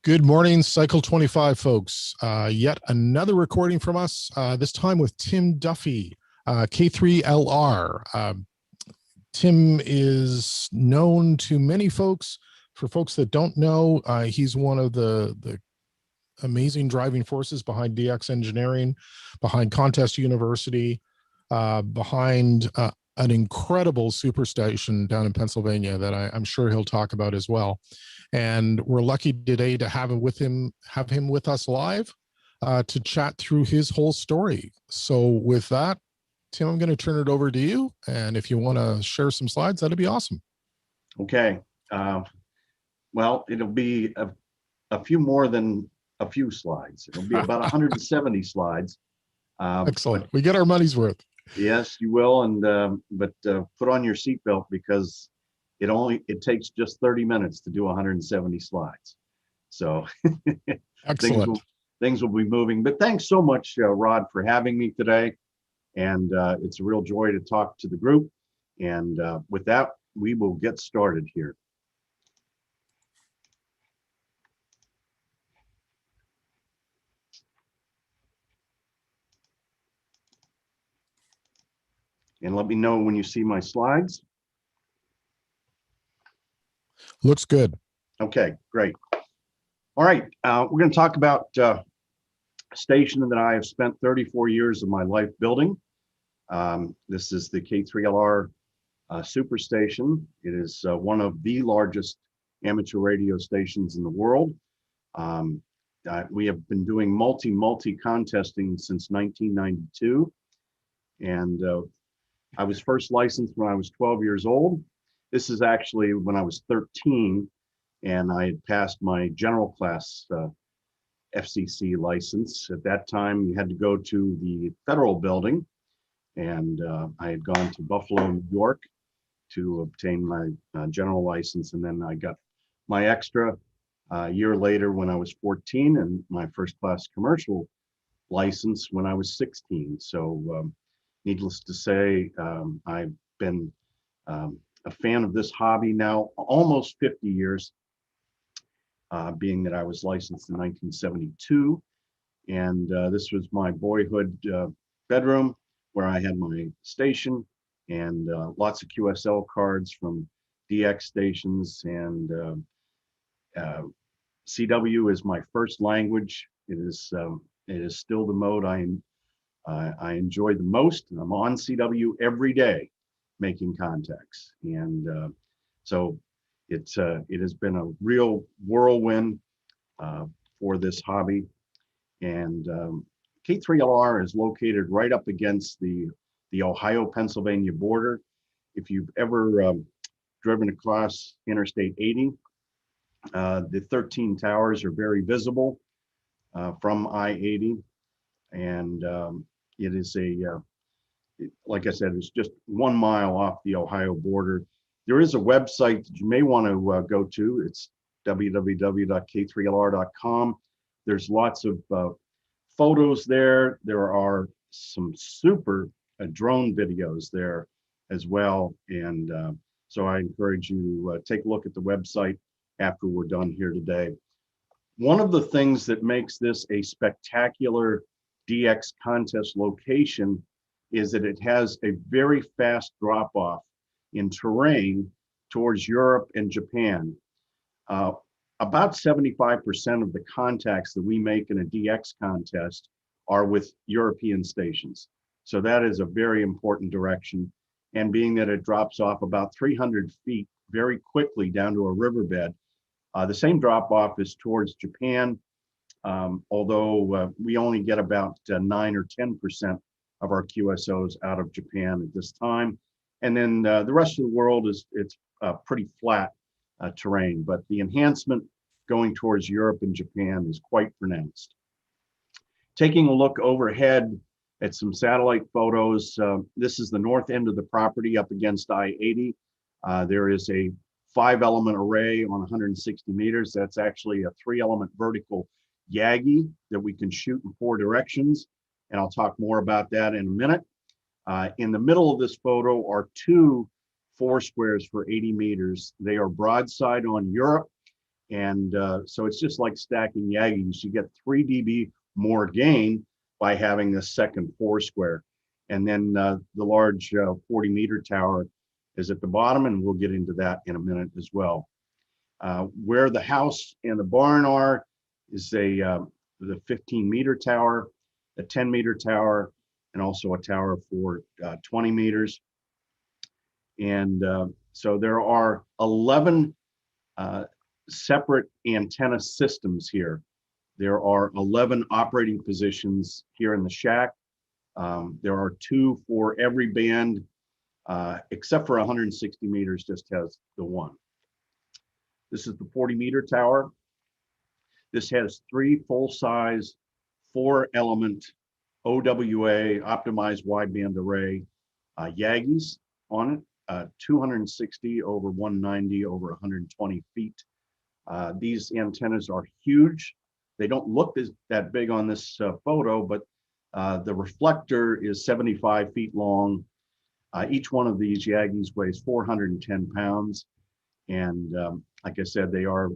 Good morning, Cycle 25 folks. Yet another recording from us, this time with Tim Duffy, K3LR. Tim is known to many folks. For folks that don't know, he's one of the amazing driving forces behind DX Engineering, behind Contest University, behind an incredible superstation down in Pennsylvania that I'm sure he'll talk about as well. And we're lucky today to have him with us live to chat through his whole story. So with that, Tim, I'm going to turn it over to you. And if you want to share some slides, that'd be awesome. Okay. Well, it'll be a few more than a few slides. It'll be about 170 slides. Excellent. We get our money's worth. Yes, you will. And but put on your seatbelt because it takes just 30 minutes to do 170 slides. So Excellent. things will be moving. But thanks so much, Rod, for having me today. And it's a real joy to talk to the group. And with that, we will get started here. And let me know when you see my slides. Looks good. Okay, great. All right, we're going to talk about a station that I have spent 34 years of my life building. This is the K3LR superstation. It is one of the largest amateur radio stations in the world. We have been doing multi contesting since 1992. And I was first licensed when I was 12 years old. This is actually when I was 13 and I had passed my general class FCC license. At that time, you had to go to the federal building, and I had gone to Buffalo, New York to obtain my general license. And then I got my extra a year later when I was 14 and my first class commercial license when I was 16. So needless to say, I've been a fan of this hobby now almost 50 years, being that I was licensed in 1972. And this was my boyhood bedroom where I had my station and lots of QSL cards from DX stations. And CW is my first language. It is still the mode I enjoy the most. I'm on CW every day making contacts. And so it has been a real whirlwind for this hobby. And K3LR is located right up against the Ohio-Pennsylvania border. If you've ever driven across Interstate 80, the 13 towers are very visible from I-80. And it is like I said, it's just 1 mile off the Ohio border. There is a website that you may want to go to. It's www.k3lr.com. There's lots of photos there. There are some super drone videos there as well. And so I encourage you to take a look at the website after we're done here today. One of the things that makes this a spectacular DX contest location is that it has a very fast drop off in terrain towards Europe and Japan. About 75% of the contacts that we make in a DX contest are with European stations. So that is a very important direction. And being that it drops off about 300 feet very quickly down to a riverbed, the same drop off is towards Japan, although we only get about 9 or 10% of our QSOs out of Japan at this time. And then the rest of the world it's pretty flat terrain, but the enhancement going towards Europe and Japan is quite pronounced. Taking a look overhead at some satellite photos, this is the north end of the property up against I-80. There is a 5-element array on 160 meters. That's actually a 3-element vertical Yagi that we can shoot in 4 directions. And I'll talk more about that in a minute. In the middle of this photo are 2 4 squares for 80 meters. They are broadside on Europe, And so it's just like stacking Yagis. You get 3 dB more gain by having this second foursquare. And then the large 40-meter tower is at the bottom, and we'll get into that in a minute as well. Where the house and the barn are is the 15-meter tower, a 10-meter tower, and also a tower for 20 meters. And so there are 11 separate antenna systems here. There are 11 operating positions here in the shack. There are 2 for every band, except for 160 meters just has the 1. This is the 40-meter tower. This has 3 full-size, 4-element OWA, optimized wideband array Yagis on it, 260 over 190 over 120 feet. These antennas are huge. They don't look that big on this photo, but the reflector is 75 feet long. Each one of these Yagis weighs 410 pounds. And like I said, they are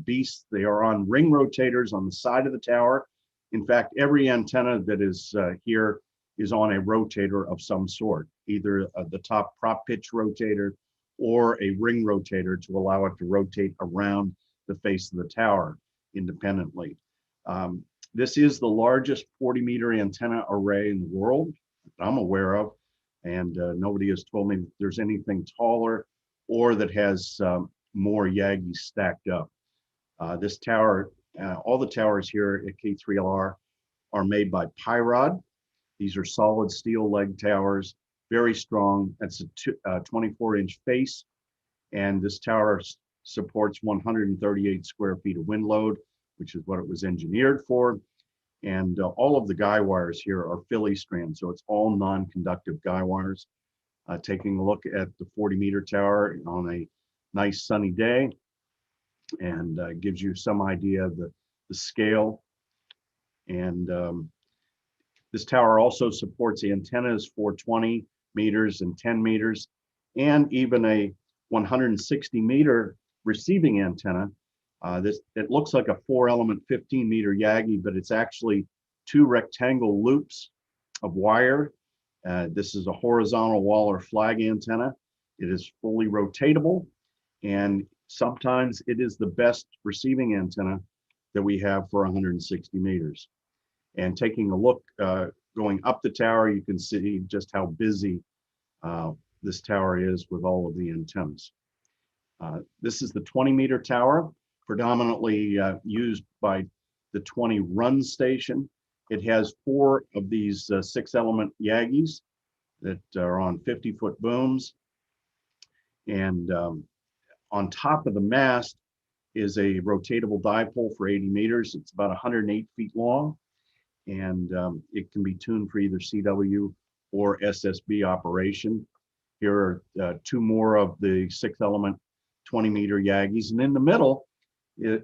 beasts. They are on ring rotators on the side of the tower. In fact, every antenna that is here is on a rotator of some sort, either the top prop pitch rotator or a ring rotator to allow it to rotate around the face of the tower independently. This is the largest 40-meter antenna array in the world that I'm aware of, and nobody has told me that there's anything taller or that has more Yagis stacked up. This tower, all the towers here at K3LR are made by Pyrod. These are solid steel leg towers, very strong. That's a 24-inch face, and this tower supports 138 square feet of wind load, which is what it was engineered for. And all of the guy wires here are Philly strand, so it's all non-conductive guy wires. Taking a look at the 40-meter tower on a nice sunny day, and gives you some idea of the scale. And this tower also supports antennas for 20 meters and 10 meters, and even a 160-meter receiving antenna. It looks like a 4-element 15-meter Yagi, but it's actually 2 rectangle loops of wire. This is a horizontal wall or flag antenna. It is fully rotatable, and sometimes it is the best receiving antenna that we have for 160 meters. And taking a look, going up the tower, you can see just how busy this tower is with all of the antennas. This is the 20-meter tower, predominantly used by the 20 run station. It has 4 of these 6-element Yagis that are on 50-foot booms. And on top of the mast is a rotatable dipole for 80 meters. It's about 108 feet long, and it can be tuned for either CW or SSB operation. Here are 2 more of the 6-element 20-meter Yagis. And in the middle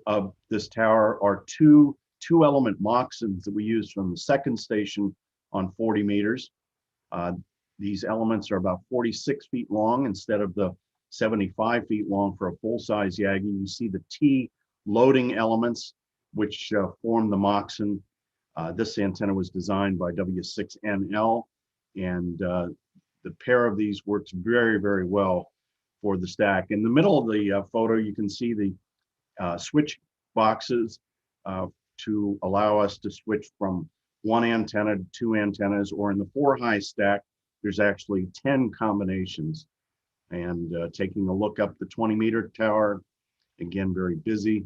of this tower are 2 2-element Moxons that we use from the second station on 40 meters. These elements are about 46 feet long instead of the 75 feet long for a full-size Yagi. You see the T loading elements, which form the Moxon. This antenna was designed by W6NL, and the pair of these works very, very well for the stack. In the middle of the photo, you can see the switch boxes to allow us to switch from 1 antenna to 2 antennas, or in the 4-high stack, there's actually 10 combinations. And taking a look up the 20-meter tower, again, very busy.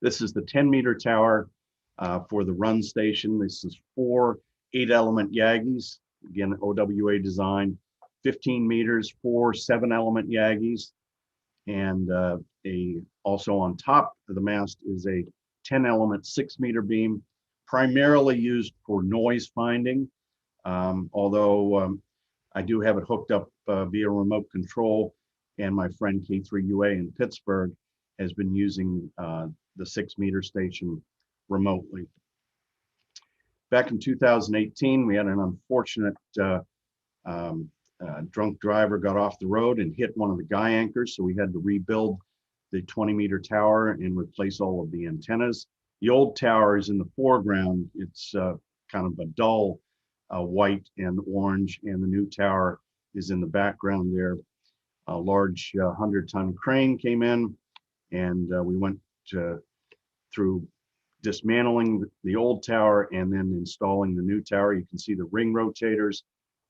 This is the 10-meter tower for the run station. This is 4 8-element Yagis, again, OWA design, 15 meters, 4 7-element Yagis. And also on top of the mast is a 10-element 6-meter beam, primarily used for noise finding, although I do have it hooked up via remote control, and my friend K3UA in Pittsburgh has been using the 6-meter station remotely. Back in 2018, we had an unfortunate drunk driver got off the road and hit one of the guy anchors, so we had to rebuild the 20-meter tower and replace all of the antennas. The old tower is in the foreground. It's kind of a dull white and orange, and the new tower is in the background there. A large 100-ton crane came in, and we went through dismantling the old tower and then installing the new tower. You can see the ring rotators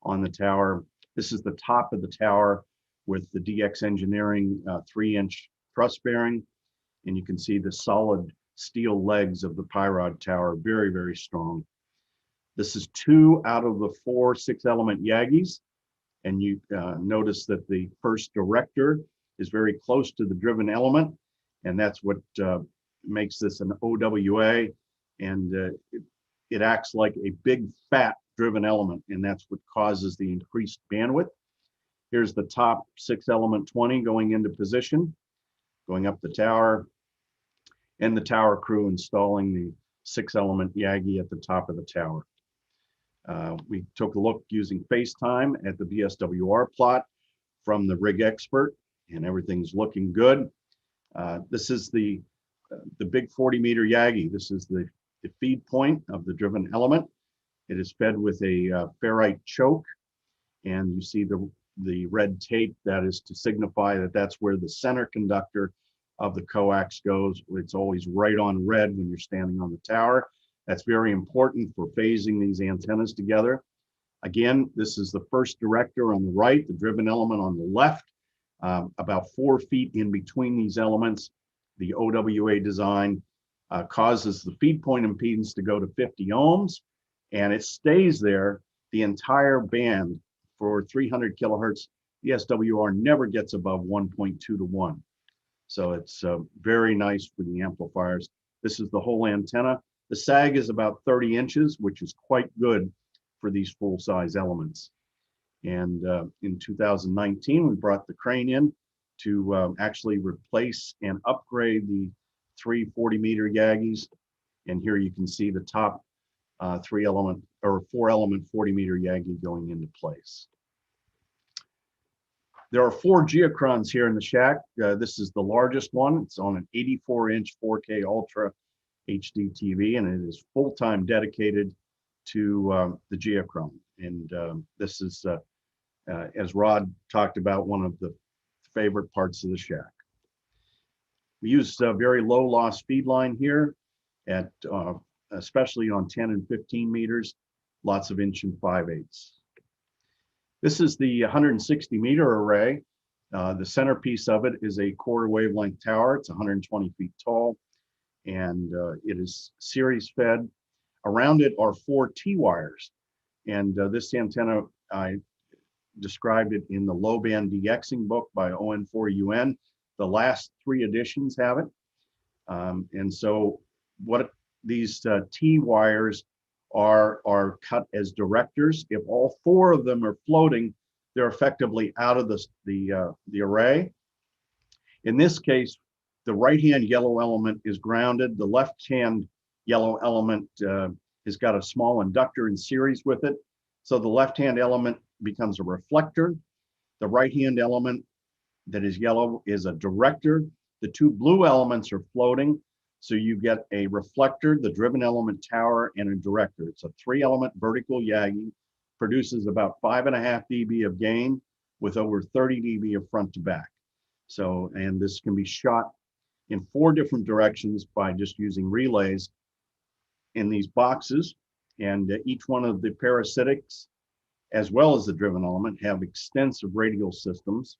on the tower. This is the top of the tower with the DX Engineering 3-inch truss bearing, and you can see the solid steel legs of the Pyrod tower, very, very strong. This is 2 out of the 4 6-element Yagis, and you notice that the first director is very close to the driven element, and that's what makes this an OWA, and it acts like a big fat driven element, and that's what causes the increased bandwidth. Here's the top 6-element 20 going into position, going up the tower, and the tower crew installing the 6-element Yagi at the top of the tower. We took a look using FaceTime at the BSWR plot from the rig expert, and everything's looking good. This is the big 40-meter Yagi. This is the feed point of the driven element. It is fed with a ferrite choke, and you see the red tape. That is to signify that that's where the center conductor of the coax goes. It's always right on red when you're standing on the tower. That's very important for phasing these antennas together. Again, this is the first director on the right, the driven element on the left, about 4 feet in between these elements. The OWA design causes the feed point impedance to go to 50 ohms, and it stays there the entire band for 300 kilohertz. The SWR never gets above 1.2 to 1. So it's very nice for the amplifiers. This is the whole antenna. The sag is about 30 inches, which is quite good for these full-size elements. And in 2019, we brought the crane in to actually replace and upgrade the 3 40-meter Yagis. And here you can see the top 3-element or 4-element 40-meter Yagi going into place. There are 4 geochrons here in the shack. This is the largest one. It's on an 84-inch 4K Ultra HD TV, and it is full-time dedicated to the geochron. And this is, as Rod talked about, one of the favorite parts of the shack. We use a very low loss feed line here, at especially on 10 and 15 meters, lots of 1 5/8. This is the 160-meter array. The centerpiece of it is a quarter wavelength tower. It's 120 feet tall, and it is series fed. Around it are 4 T-wires, and this antenna, I described it in the low band DXing book by ON4UN. The last 3 editions have it. And so what these T-wires are cut as directors. If all 4 of them are floating, they're effectively out of the array. In this case, the right-hand yellow element is grounded. The left-hand yellow element has got a small inductor in series with it. So the left-hand element becomes a reflector. The right-hand element that is yellow is a director. The 2 blue elements are floating. So you get a reflector, the driven element tower, and a director. It's a 3-element vertical Yagi, produces about 5.5 dB of gain with over 30 dB of front to back. So, and this can be shot in 4 different directions by just using relays in these boxes. And each one of the parasitics, as well as the driven element, have extensive radial systems.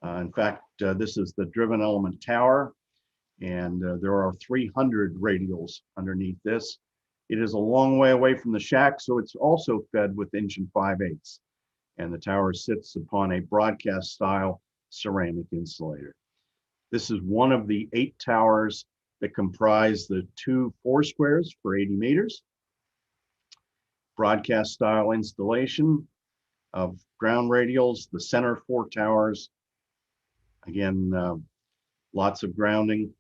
In fact, this is the driven element tower, and there are 300 radials underneath this. It is a long way away from the shack, so it's also fed with 1 5/8. And the tower sits upon a broadcast style ceramic insulator. This is one of the 8 towers that comprise the 2 4-squares for 80 meters. Broadcast style installation of ground radials, the center 4 towers. Again, lots of grounding.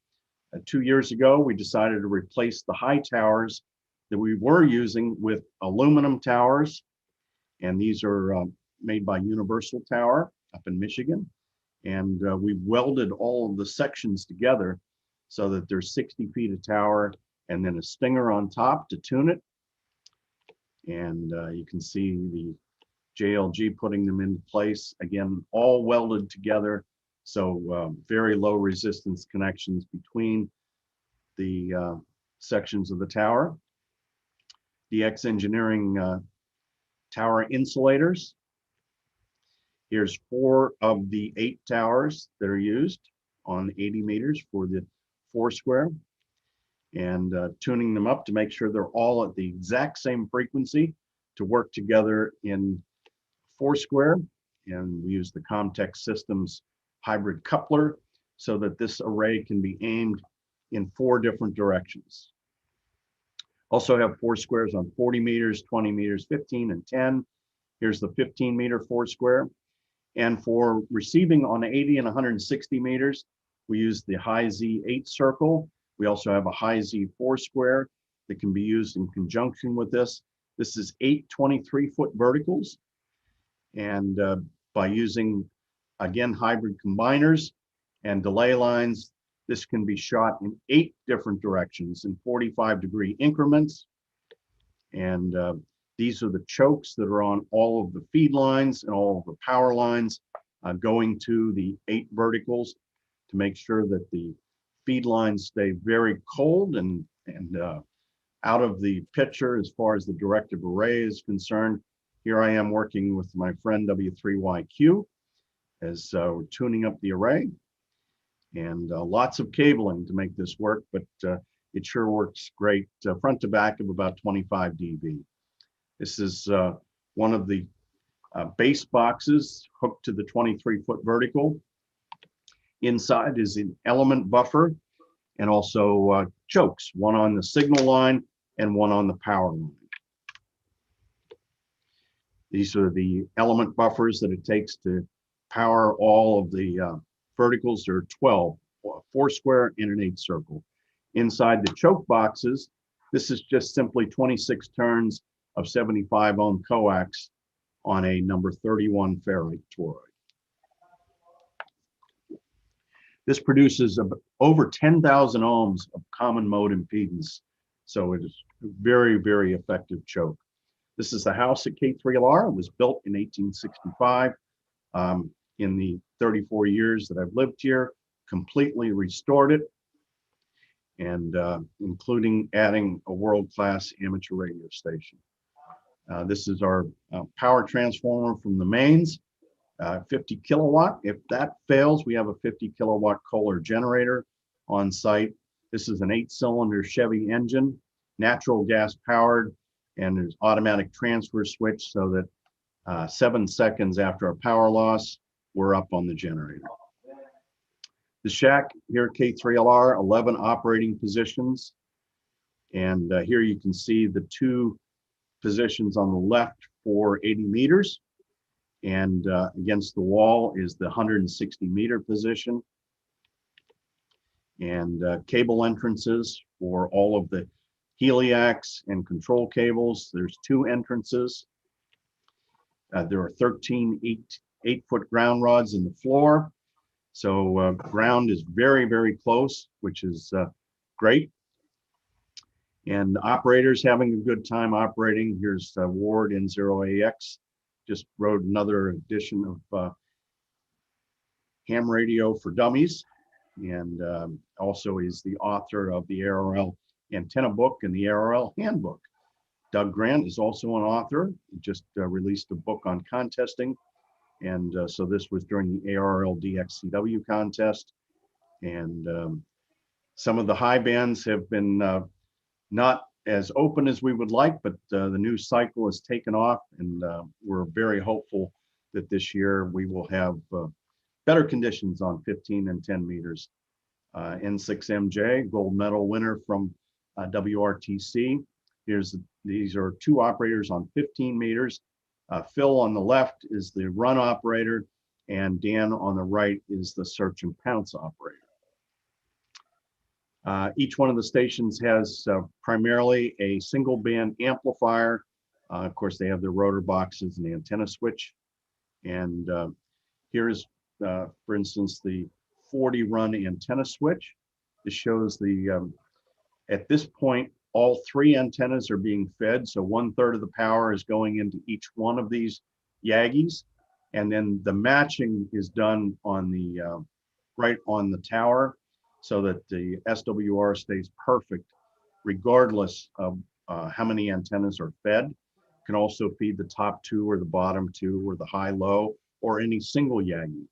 2 years ago, we decided to replace the high towers that we were using with aluminum towers. And these are made by Universal Tower up in Michigan. And we've welded all of the sections together so that there's 60 feet of tower and then a stinger on top to tune it. And you can see the JLG putting them into place. Again, all welded together. So very low resistance connections between the sections of the tower. DX Engineering tower insulators. Here's 4 of the 8 towers that are used on 80 meters for the 4 square, and tuning them up to make sure they're all at the exact same frequency to work together in 4 square. And we use the Comtech Systems hybrid coupler so that this array can be aimed in 4 different directions. Also have 4 squares on 40 meters, 20 meters, 15 and 10. Here's the 15 meter 4 square. And for receiving on 80 and 160 meters, we use the high Z 8 circle. We also have a high Z 4 square that can be used in conjunction with this. This is 8 23-foot verticals. And by using, again, hybrid combiners and delay lines, this can be shot in 8 different directions in 45-degree increments. And these are the chokes that are on all of the feed lines and all of the power lines going to the 8 verticals to make sure that the feed lines stay very cold and out of the picture as far as the directive array is concerned. Here I am working with my friend W3YQ as we're tuning up the array, and lots of cabling to make this work, but it sure works great, front to back of about 25 dB. This is one of the base boxes hooked to the 23-foot vertical. Inside is an element buffer and also chokes, one on the signal line and one on the power line. These are the element buffers that it takes to power all of the verticals. There are 12, 4 square and an 8 circle. Inside the choke boxes, this is just simply 26 turns of 75 ohm coax on a number 31 ferrite toroid. This produces over 10,000 ohms of common mode impedance. So it is a very, very effective choke. This is the house at K3LR. It was built in 1865. In the 34 years that I've lived here, completely restored it, and including adding a world-class amateur radio station. This is our power transformer from the mains, 50 kilowatt. If that fails, we have a 50 kilowatt Kohler generator on site. This is an 8-cylinder Chevy engine, natural gas powered, and there's automatic transfer switch so that 7 seconds after a power loss, we're up on the generator. The shack here at K3LR, 11 operating positions. And here you can see the 2 positions on the left for 80 meters. And against the wall is the 160 meter position. And cable entrances for all of the heliacs and control cables. There's 2 entrances. There are 13 8-foot ground rods in the floor. So ground is very, very close, which is great. And operators having a good time operating. Here's Ward N0AX. Just wrote another edition of ham radio for dummies. And also is the author of the ARRL antenna book and the ARRL handbook. Doug Grant is also an author. He just released a book on contesting. And so this was during the ARRL DXCW contest. And some of the high bands have been not as open as we would like, but the new cycle has taken off, and we're very hopeful that this year we will have better conditions on 15 and 10 meters. N6MJ, gold medal winner from WRTC. These are 2 operators on 15 meters. Phil on the left is the run operator, and Dan on the right is the search and pounce operator. Each one of the stations has primarily a single band amplifier. Of course, they have their rotor boxes and the antenna switch. And here's for instance, the 40 run antenna switch. This shows the, at this point, all 3 antennas are being fed. So 1/3 of the power is going into each one of these Yagis. And then the matching is done on the, right on the tower so that the SWR stays perfect regardless of how many antennas are fed. You can also feed the top 2 or the bottom 2 or the high-low or any single Yagi.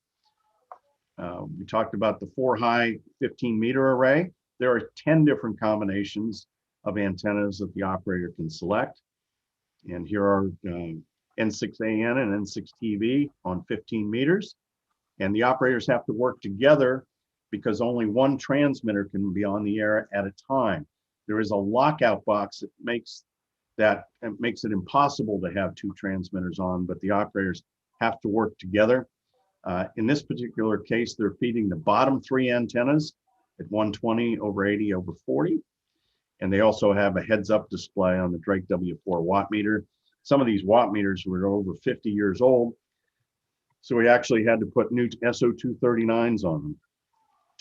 We talked about the 4-high 15-meter array. There are 10 different combinations of antennas that the operator can select. And here are N6AN and N6TV on 15 meters. And the operators have to work together because only one transmitter can be on the air at a time. There is a lockout box that makes it impossible to have 2 transmitters on, but the operators have to work together. In this particular case, they're feeding the bottom 3 antennas at 120/80/40. And they also have a heads-up display on the Drake W4 watt meter. Some of these watt meters were over 50 years old, so we actually had to put new SO239s on them.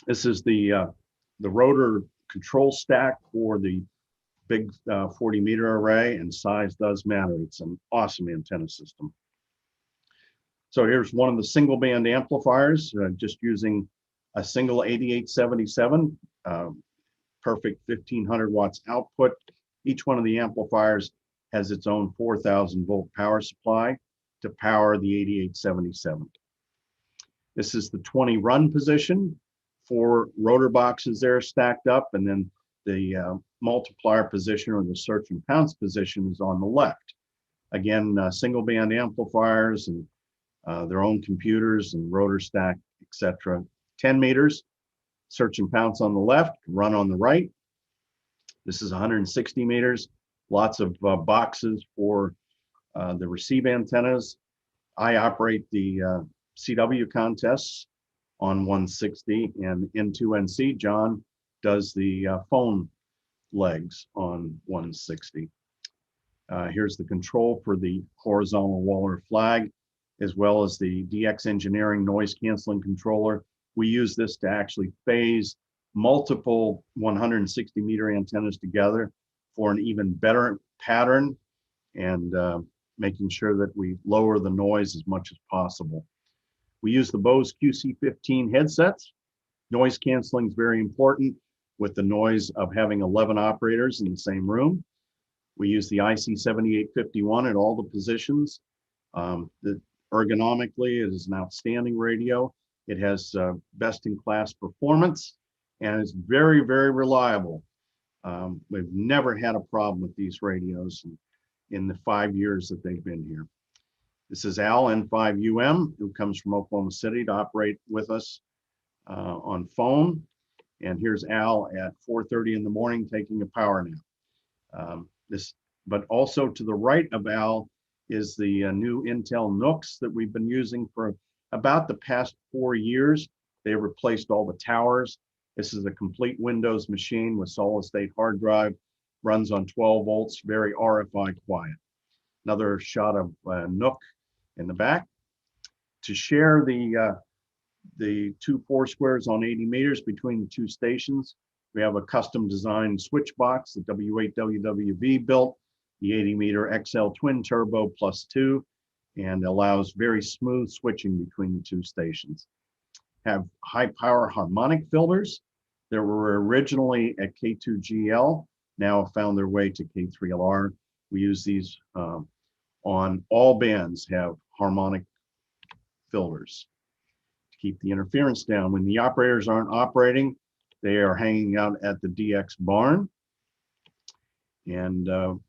This is the rotor control stack for the big 40-meter array, and size does matter. It's an awesome antenna system. So here's one of the single band amplifiers, just using a single 8877, perfect 1500 watts output. Each one of the amplifiers has its own 4,000 volt power supply to power the 8877. This is the 20 run position. 4 rotor boxes there stacked up, and then the multiplier position or the search and pounce position is on the left. Again, single band amplifiers and their own computers and rotor stack, etc. 10 meters, search and pounce on the left, run on the right. This is 160 meters, lots of boxes for the receive antennas. I operate the CW contests on 160, and N2NC, John, does the phone legs on 160. Here's the control for the horizontal Waller flag, as well as the DX Engineering noise canceling controller. We use this to actually phase multiple 160 meter antennas together for an even better pattern, and making sure that we lower the noise as much as possible. We use the Bose QC15 headsets. Noise canceling is very important with the noise of having 11 operators in the same room. We use the IC7851 at all the positions. Ergonomically, it is an outstanding radio. It has best-in-class performance, and it's very, very reliable. We've never had a problem with these radios in the 5 years that they've been here. This is Al, N5UM, who comes from Oklahoma City to operate with us on phone. And here's Al at 4:30 in the morning taking a power nap. But also to the right of Al is the new Intel NUCs that we've been using for about the past 4 years. They replaced all the towers. This is a complete Windows machine with solid state hard drive, runs on 12 volts, very RFI quiet. Another shot of NUC in the back. To share the 2 4-squares on 80 meters between the 2 stations, we have a custom designed switch box that W8WWV built, the 80-meter XL twin turbo +2, and allows very smooth switching between the 2 stations. Have high power harmonic filters that were originally at K2GL, now have found their way to K3LR. We use these on all bands, have harmonic filters to keep the interference down. When the operators aren't operating, they are hanging out at the DX barn. And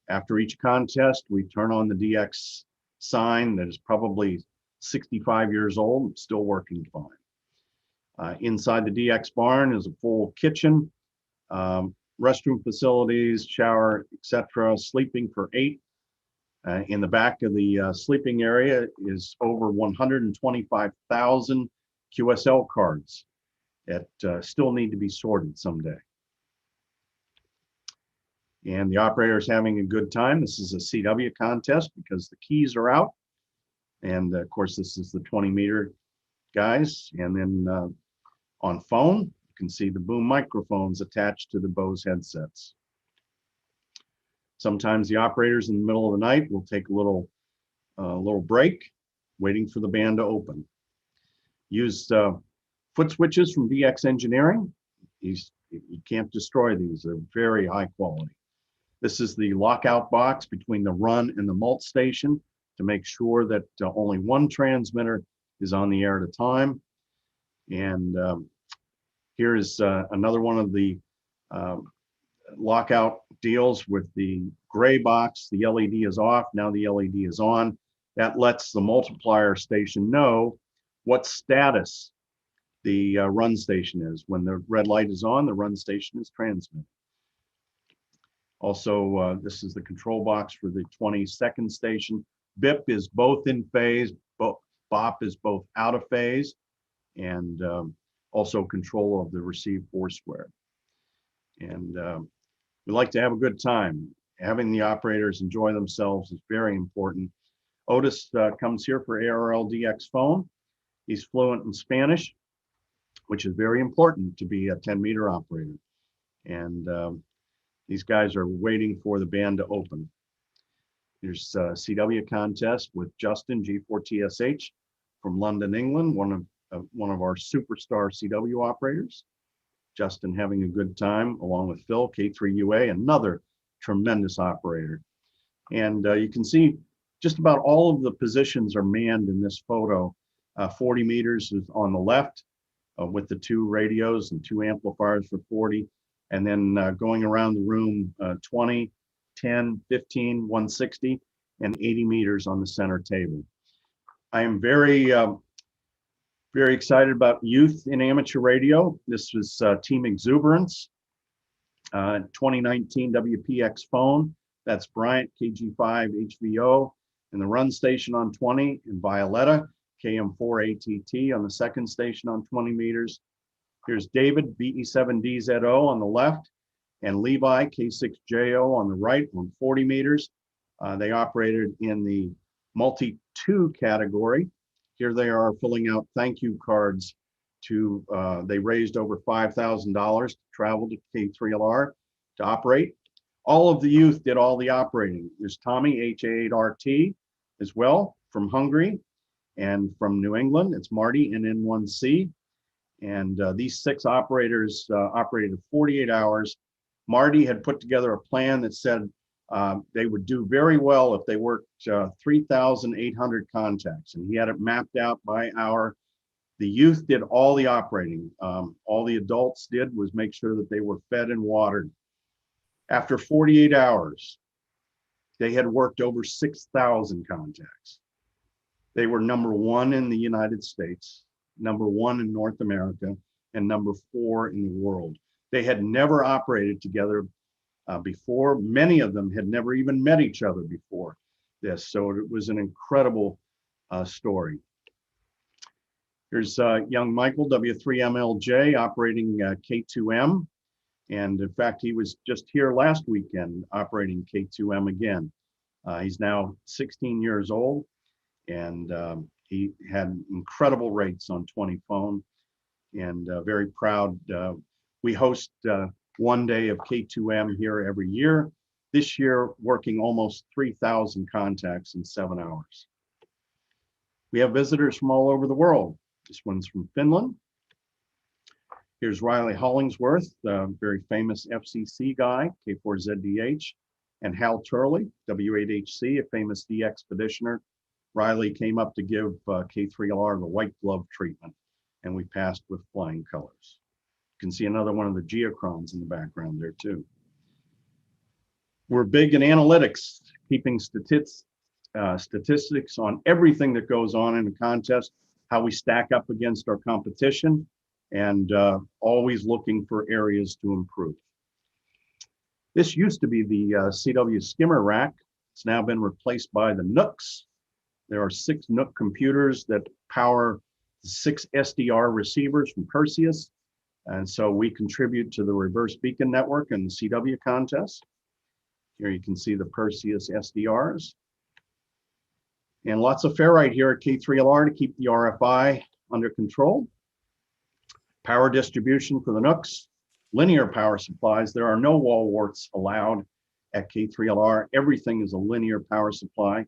after each contest, we turn on the DX sign that is probably 65 years old, still working fine. Inside the DX barn is a full kitchen, restroom facilities, shower, etc., sleeping for 8. In the back of the sleeping area is over 125,000 QSL cards that still need to be sorted someday. And the operator is having a good time. This is a CW contest because the keys are out. And of course, this is the 20-meter guys. And then on phone, you can see the boom microphones attached to the Bose headsets. Sometimes the operators in the middle of the night will take a little break, waiting for the band to open. Use foot switches from VX Engineering. You can't destroy these. They're very high quality. This is the lockout box between the run and the mult station to make sure that only one transmitter is on the air at a time. And here is another one of the lockout deals with the gray box. The LED is off. Now the LED is on. That lets the multiplier station know what status the run station is. When the red light is on, the run station is transmitting. Also, this is the control box for the 22nd station. BIP is both in phase, BOP is both out of phase, and also control of the receive four square. And we like to have a good time. Having the operators enjoy themselves is very important. Otis comes here for ARLDX phone. He's fluent in Spanish, which is very important to be a 10-meter operator. And these guys are waiting for the band to open. There's a CW contest with Justin G4TSH from London, England, one of our superstar CW operators. Justin having a good time, along with Phil, K3UA, another tremendous operator. And you can see just about all of the positions are manned in this photo. 40 meters is on the left with the two radios and two amplifiers for 40. And then going around the room, 20, 10, 15, 160, and 80 meters on the center table. I am very excited about youth in amateur radio. This was Team Exuberance, 2019 WPX phone. That's Bryant, KG5 HVO, and the run station on 20, and Violetta, KM4 ATT on the second station on 20 meters. Here's David, BE7DZO on the left, and Levi, K6JO on the right on 40 meters. They operated in the multi-2 category. Here they are filling out thank you cards to, they raised over $5,000 to travel to K3LR to operate. All of the youth did all the operating. There's Tommy, HA8RT as well from Hungary, and from New England, it's Marty, NN1C. And these 6 operators operated 48 hours. Marty had put together a plan that said they would do very well if they worked 3,800 contacts, and he had it mapped out by hour. The youth did all the operating. All the adults did was make sure that they were fed and watered. After 48 hours, they had worked over 6,000 contacts. They were #1 in the United States, #1 in North America, and #4 in the world. They had never operated together before. Many of them had never even met each other before this. So it was an incredible story. Here's young Michael, W3MLJ, operating K2M. And in fact, he was just here last weekend operating K2M again. He's now 16 years old, and he had incredible rates on 20 phone, and very proud. We host one day of K2M here every year. This year, working almost 3,000 contacts in 7 hours. We have visitors from all over the world. This one's from Finland. Here's Riley Hollingsworth, very famous FCC guy, K4ZDH, and Hal Turley, W8HC, a famous DXpeditioner. Riley came up to give K3LR the white glove treatment, and we passed with flying colors. You can see another one of the geochrons in the background there too. We're big in analytics, keeping statistics on everything that goes on in a contest, how we stack up against our competition, and always looking for areas to improve. This used to be the CW skimmer rack. It's now been replaced by the NUCs. There are 6 NUC computers that power 6 SDR receivers from Perseus. And so we contribute to the reverse beacon network and the CW contest. Here you can see the Perseus SDRs. And lots of ferrite here at K3LR to keep the RFI under control. Power distribution for the Nooks, linear power supplies. There are no wall warts allowed at K3LR. Everything is a linear power supply.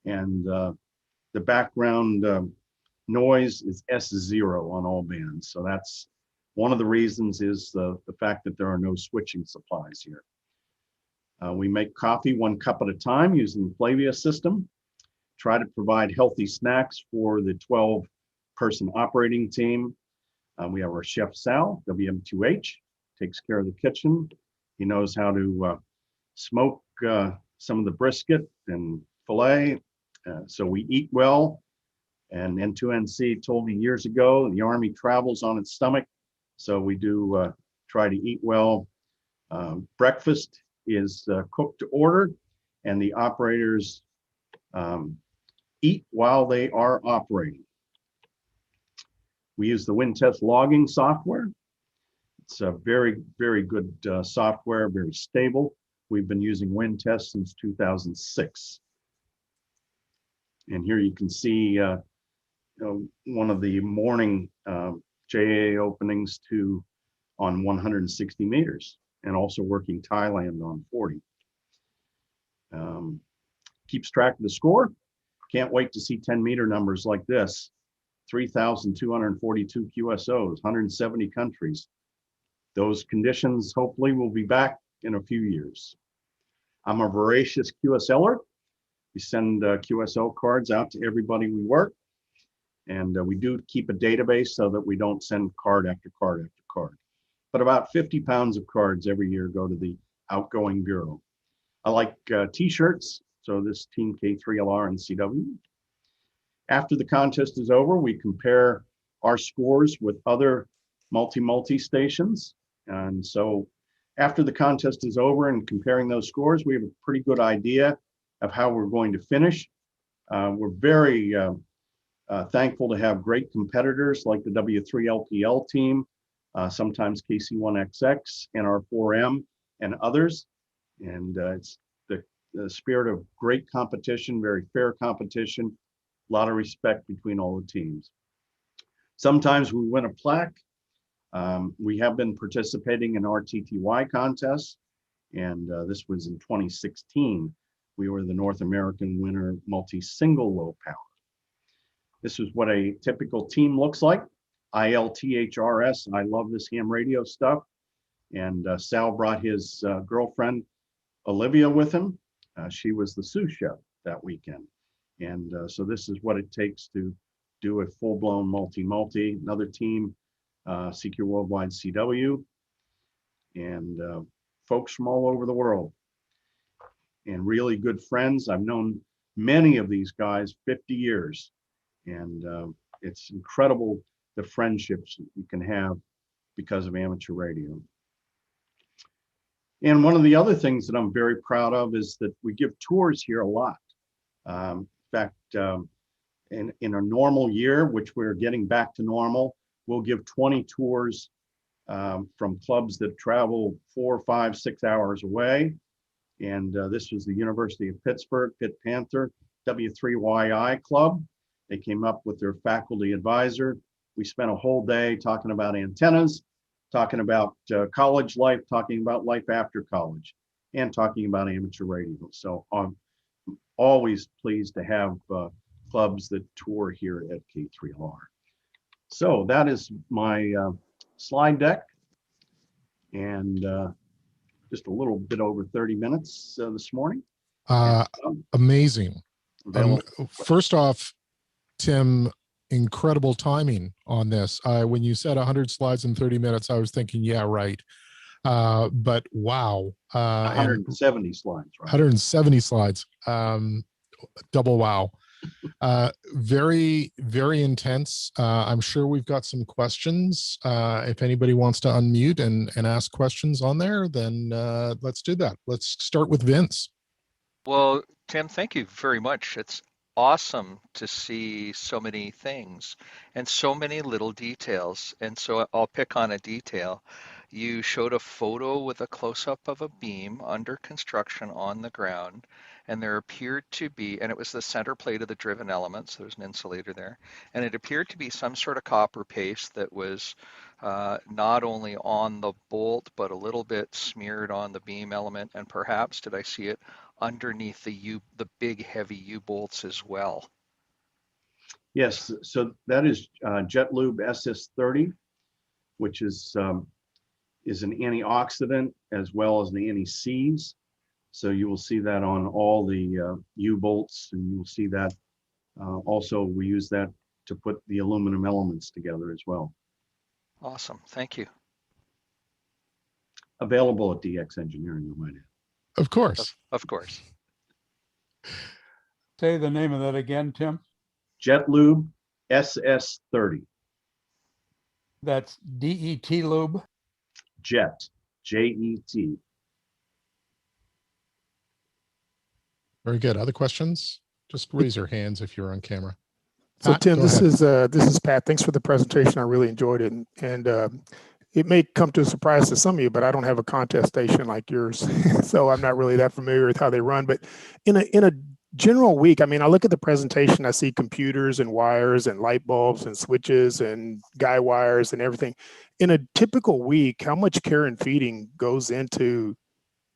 And the background noise is S0 on all bands. So that's one of the reasons is the fact that there are no switching supplies here. We make coffee 1 cup at a time using the Flavia system. Try to provide healthy snacks for the 12-person operating team. We have our chef Sal, WM2H, takes care of the kitchen. He knows how to smoke some of the brisket and filet. So we eat well. And N2NC told me years ago, the Army travels on its stomach. So we do try to eat well. Breakfast is cooked to order, and the operators eat while they are operating. We use the wind test logging software. It's a very, very good software, very stable. We've been using wind test since 2006. And here you can see one of the morning JA openings on 160 meters, and also working Thailand on 40. Keeps track of the score. Can't wait to see 10-meter numbers like this. 3,242 QSOs, 170 countries. Those conditions hopefully will be back in a few years. I'm a voracious QSLer. We send QSO cards out to everybody we work. And we do keep a database so that we don't send card after card after card. But about 50 pounds of cards every year go to the outgoing bureau. I like t-shirts, so this Team K3LR and CW. After the contest is over, we compare our scores with other multi stations. And so after the contest is over and comparing those scores, we have a pretty good idea of how we're going to finish. We're very thankful to have great competitors like the W3LPL team, sometimes KC1XX and our 4M and others. And it's the spirit of great competition, very fair competition, a lot of respect between all the teams. Sometimes we win a plaque. We have been participating in RTTY contests, and this was in 2016. We were the North American winner multi-single low power. This is what a typical team looks like. ILTHRS, I love this ham radio stuff. And Sal brought his girlfriend, Olivia, with him. She was the sous chef that weekend. And so this is what it takes to do a full-blown multi. Another team, CQ Worldwide CW, and folks from all over the world. And really good friends. I've known many of these guys 50 years. And it's incredible the friendships you can have because of amateur radio. And one of the other things that I'm very proud of is that we give tours here a lot. In fact, in a normal year, which we're getting back to normal, we'll give 20 tours from clubs that travel 4, 5, 6 hours away. And this was the University of Pittsburgh, Pitt Panther, W3YI Club. They came up with their faculty advisor. We spent a whole day talking about antennas, talking about college life, talking about life after college, and talking about amateur radio. So I'm always pleased to have clubs that tour here at K3LR. So that is my slide deck, and just a little bit over 30 minutes this morning. Amazing. First off, Tim, incredible timing on this. When you said 100 slides in 30 minutes, I was thinking, yeah, right. But wow. 170 slides, right? 170 slides. Double wow. Very, very intense. I'm sure we've got some questions. If anybody wants to unmute and ask questions on there, then let's do that. Let's start with Vince. Well, Tim, thank you very much. It's awesome to see so many things and so many little details. And so I'll pick on a detail. you showed a photo with a close-up of a beam under construction on the ground, and there appeared to be, and it was the center plate of the driven element, so there's an insulator there, and it appeared to be some sort of copper paste that was not only on the bolt, but a little bit smeared on the beam element, and perhaps, did I see it, underneath the big heavy U-bolts as well? Yes, so that is Jet Lube SS30, which is an antioxidant as well as an anti-seize. So you will see that on all the U-bolts, and you will see that also we use that to put the aluminum elements together as well. Awesome, thank you. Available at DX Engineering, you might add. Of course. Of course. Say the name of that again, Tim. Jet Lube SS30. That's DET lube. Jet, J-E-T. Very good. Other questions? Just raise your hands if you're on camera. So Pat, Tim, go this ahead. is Pat. Thanks for the presentation. I really enjoyed it, and it may come to a surprise to some of you, but I don't have a contest station like yours, so I'm not really that familiar with how they run. But in a general week, I mean, I look at the presentation, I see computers and wires and light bulbs and switches and guy wires and everything. In a typical week, how much care and feeding goes into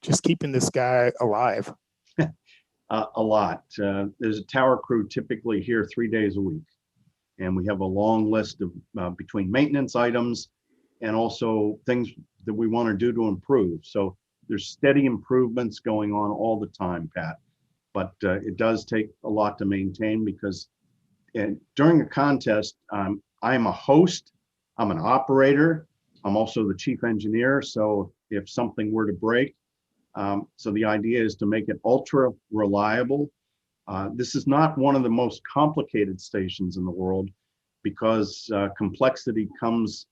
just keeping this guy alive? A lot. There's a tower crew typically here 3 days a week, and we have a long list of between maintenance items and also things that we want to do to improve. So there's steady improvements going on all the time, Pat. But it does take a lot to maintain because during a contest, I'm a host, I'm an operator, I'm also the chief engineer. So if something were to break, so the idea is to make it ultra reliable. This is not one of the most complicated stations in the world because complexity comes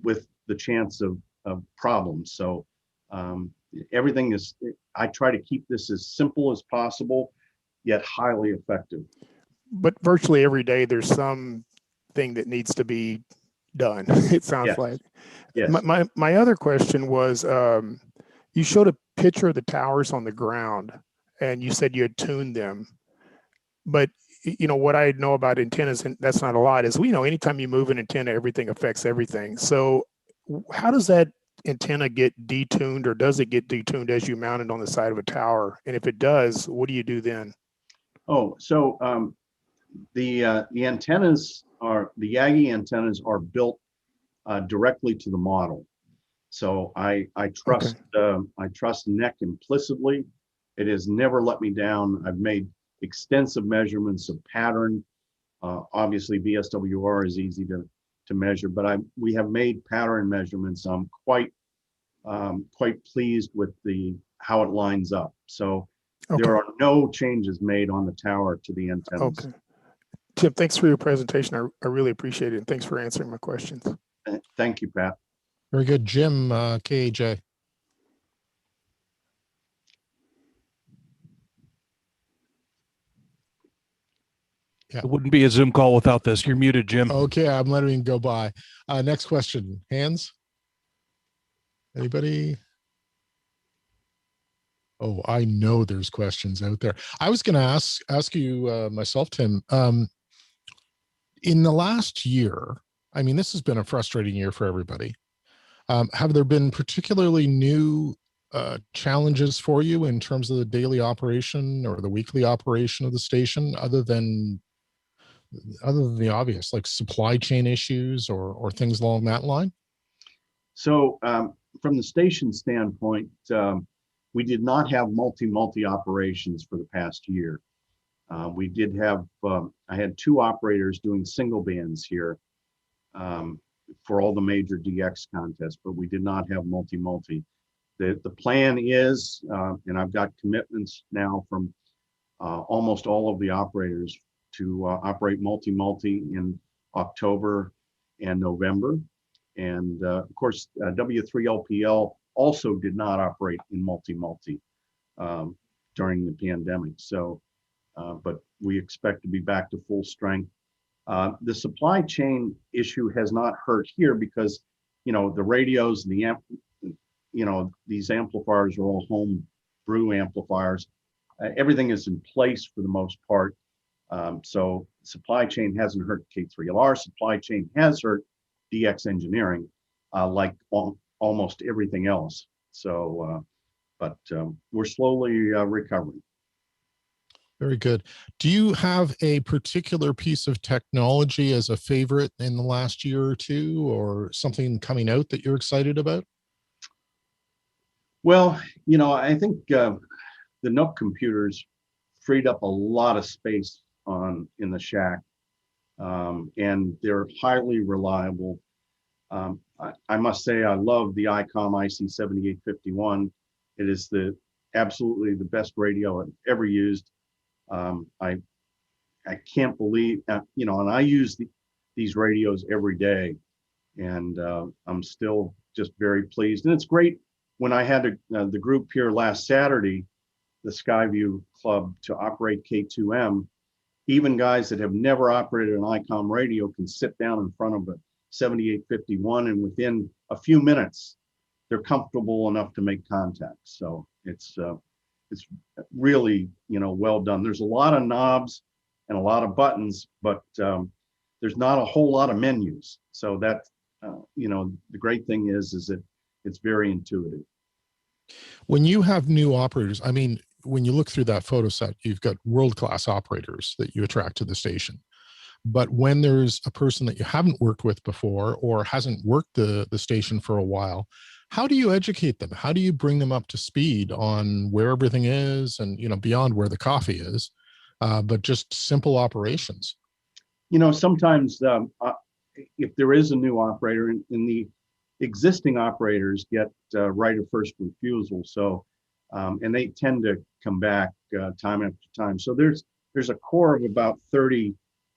with the chance of problems. So everything is, I try to keep this as simple as possible, yet highly effective. But virtually every day there's some thing that needs to be done. It sounds Yes. like. Yes. My other question was, you showed a picture of the towers on the ground and you said you had tuned them. But you know, what I know about antennas, and that's not a lot, is anytime you move an antenna, everything affects everything. So how does that antenna get detuned, or does it get detuned as you mount it on the side of a tower? And if it does, what do you do then? Oh, so the antennas are, the Yagi antennas are built directly to the model. So I trust I trust NEC implicitly. It has never let me down. I've made extensive measurements of pattern. Obviously, VSWR is easy to measure, but we have made pattern measurements. I'm quite pleased with how it lines up. So there are no changes made on the tower to the antennas. Okay. Tim, thanks for your presentation. I really appreciate it. And thanks for answering my questions. Thank you, Pat. Very good. Jim, KAJ. Yeah. It wouldn't be a Zoom call without this. You're muted, Jim. Okay, I'm letting him go by. Next question. Hands? Anybody? Oh, I know there's questions out there. I was going to ask you myself, Tim. In the last year, I mean, this has been a frustrating year for everybody. Have there been particularly new challenges for you in terms of the daily operation or the weekly operation of the station, other than the obvious, like supply chain issues or things along that line? So from the station standpoint, we did not have multi operations for the past year. We did have, I had 2 operators doing single bands here for all the major DX contests, but we did not have multi. The plan is, and I've got commitments now from almost all of the operators to operate multi in October and November. And of course, W3LPL also did not operate in multi during the pandemic. So, but we expect to be back to full strength. The supply chain issue has not hurt here because, the radios and the amp, these amplifiers are all home brew amplifiers. Everything is in place for the most part. So supply chain hasn't hurt K3LR. Supply chain has hurt DX Engineering, like almost everything else. So, but we're slowly recovering. Very good. Do you have a particular piece of technology as a favorite in the last year or two, or something coming out that you're excited about? Well, I think the Nook computers freed up a lot of space in the shack, and they're highly reliable. I must say I love the ICOM IC7851. It is absolutely the best radio I've ever used. I can't believe, and I use these radios every day, and I'm still just very pleased. And it's great when I had the group here last Saturday, the Skyview Club, to operate K2M. Even guys that have never operated an ICOM radio can sit down in front of a 7851, and within a few minutes, they're comfortable enough to make contact. So it's really, well done. There's a lot of knobs and a lot of buttons, but there's not a whole lot of menus. So that, the great thing is that it's very intuitive. When you have new operators, I mean, when you look through that photo set, you've got world-class operators that you attract to the station. But when there's a person that you haven't worked with before or hasn't worked the station for a while, how do you educate them? How do you bring them up to speed on where everything is and, beyond where the coffee is, but just simple operations? Sometimes if there is a new operator, and the existing operators get right of first refusal. So, and they tend to come back time after time. So there's a core of about 30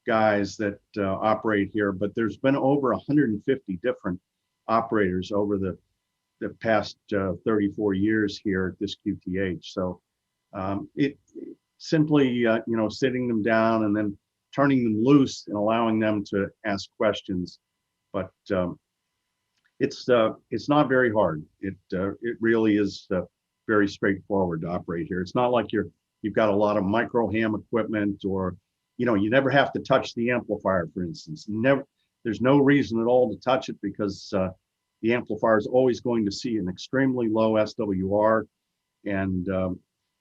guys that operate here, but there's been over 150 different operators over the past 34 years here at this QTH. So it simply, sitting them down and then turning them loose and allowing them to ask questions. But it's not very hard. It really is very straightforward to operate here. It's not like you've got a lot of micro ham equipment, or you never have to touch the amplifier, for instance. There's no reason at all to touch it, because the amplifier is always going to see an extremely low SWR, and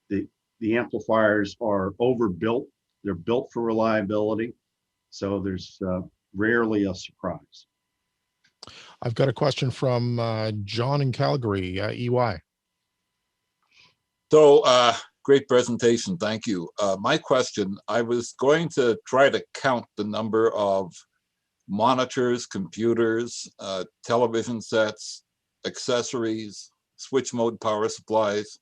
the amplifiers are overbuilt. They're built for reliability, so there's rarely a surprise. I've got a question from John in Calgary, EY. So great presentation, thank you. My question, I was going to try to count the number of monitors, computers, television sets, accessories, switch mode power supplies.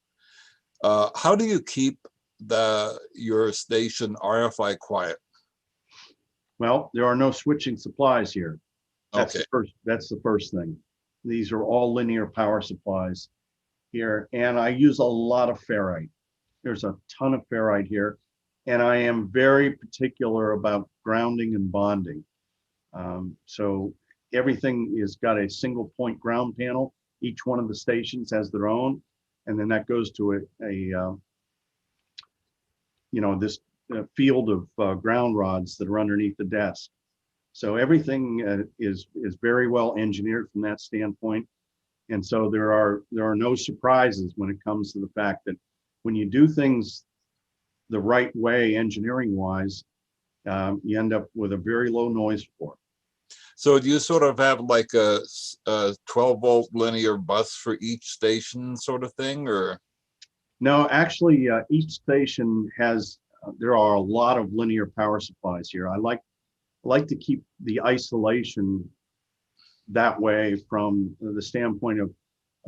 How do you keep your station RFI quiet? Well, there are no switching supplies here. That's Okay. That's the first thing. These are all linear power supplies here, and I use a lot of ferrite. There's a ton of ferrite here, and I am very particular about grounding and bonding. So everything is got a single point ground panel. Each one of the stations has their own, and then that goes to this field of ground rods that are underneath the desk. So everything is very well engineered from that standpoint. And so there are no surprises when it comes to the fact that when you do things the right way, engineering wise, you end up with a very low noise floor. So do you sort of have like a 12-volt linear bus for each station sort of thing, or? No, actually, each station has, there are a lot of linear power supplies here. I like to keep the isolation that way from the standpoint of,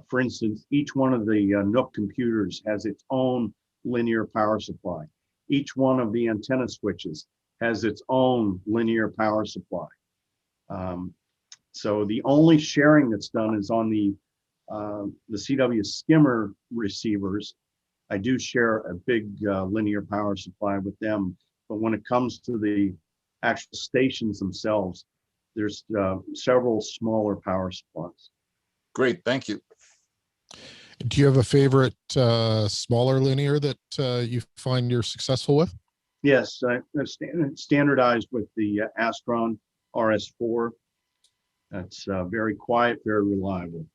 for instance, each one of the Nook computers has its own linear power supply. Each one of the antenna switches has its own linear power supply. So the only sharing that's done is on the CW skimmer receivers. I do share a big linear power supply with them, but when it comes to the actual stations themselves, there's several smaller power supplies. Great, thank you. Do you have a favorite smaller linear that you find you're successful with? Yes, I've standardized with the Astron RS4. That's very quiet, very reliable.